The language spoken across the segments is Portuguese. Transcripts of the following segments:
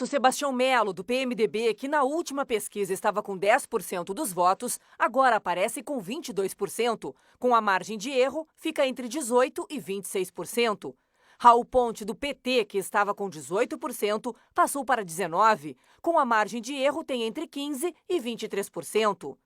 candidato Sebastião Melo, do PMDB, que na última pesquisa estava com 10% dos votos, agora aparece com 22%. Com a margem de erro, fica entre 18% e 26%. Raul Ponte, do PT, que estava com 18%, passou para 19%. Com a margem de erro, tem entre 15% e 23%.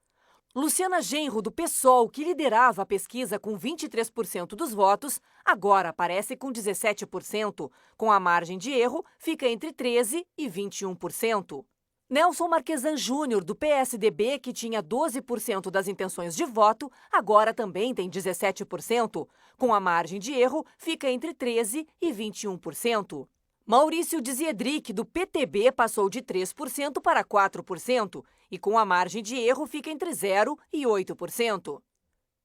Luciana Genro, do PSOL, que liderava a pesquisa com 23% dos votos, agora aparece com 17%. Com a margem de erro, fica entre 13% e 21%. Nelson Marquesan Júnior, do PSDB, que tinha 12% das intenções de voto, agora também tem 17%. Com a margem de erro, fica entre 13% e 21%. Maurício de Ziedrick, do PTB, passou de 3% para 4%, e com a margem de erro fica entre 0% e 8%.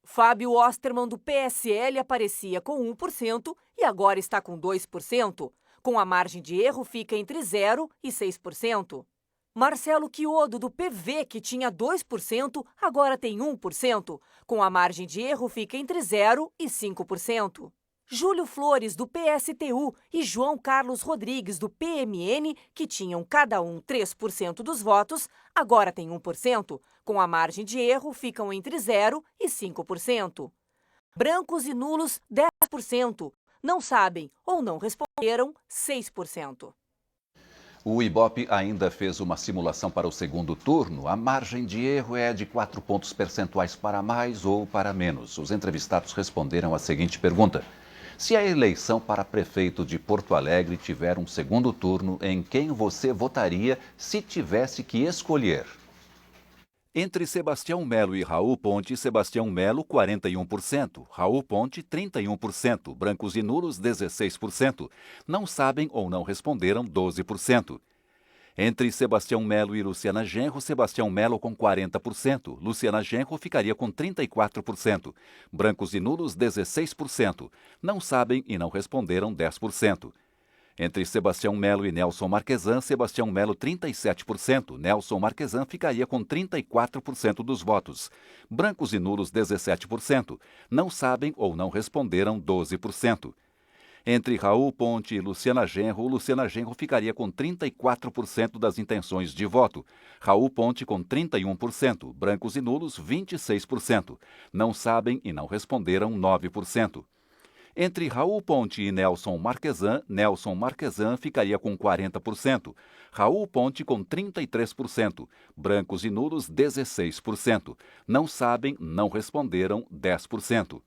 Fábio Osterman, do PSL, aparecia com 1% e agora está com 2%. Com a margem de erro fica entre 0% e 6%. Marcelo Quiodo, do PV, que tinha 2%, agora tem 1%. Com a margem de erro fica entre 0% e 5%. Júlio Flores, do PSTU, e João Carlos Rodrigues, do PMN, que tinham cada um 3% dos votos, agora tem 1%. Com a margem de erro, ficam entre 0% e 5%. Brancos e nulos, 10%. Não sabem ou não responderam, 6%. O Ibope ainda fez uma simulação para o segundo turno. A margem de erro é de 4 pontos percentuais para mais ou para menos. Os entrevistados responderam a seguinte pergunta: se a eleição para prefeito de Porto Alegre tiver um segundo turno, em quem você votaria se tivesse que escolher? Entre Sebastião Melo e Raul Ponte, Sebastião Melo, 41%, Raul Ponte, 31%, brancos e nulos, 16%, não sabem ou não responderam, 12%. Entre Sebastião Melo e Luciana Genro, Sebastião Melo com 40%, Luciana Genro ficaria com 34%, brancos e nulos 16%, não sabem e não responderam 10%. Entre Sebastião Melo e Nelson Marquesan, Sebastião Melo 37%, Nelson Marquesan ficaria com 34% dos votos, brancos e nulos 17%, não sabem ou não responderam 12%. Entre Raul Ponte e Luciana Genro ficaria com 34% das intenções de voto. Raul Ponte com 31%, brancos e nulos 26%. Não sabem e não responderam 9%. Entre Raul Ponte e Nelson Marquesan ficaria com 40%. Raul Ponte com 33%, brancos e nulos 16%. Não sabem, não responderam 10%.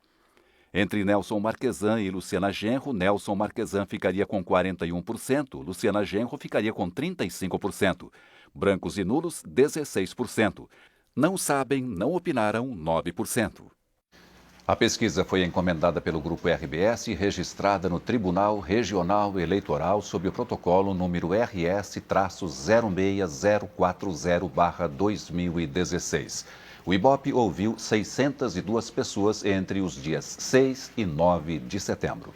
Entre Nelson Marquesan e Luciana Genro, Nelson Marquesan ficaria com 41%, Luciana Genro ficaria com 35%, brancos e nulos 16%. Não sabem, não opinaram 9%. A pesquisa foi encomendada pelo Grupo RBS e registrada no Tribunal Regional Eleitoral sob o protocolo número RS-06040/2016. O Ibope ouviu 602 pessoas entre os dias 6 e 9 de setembro.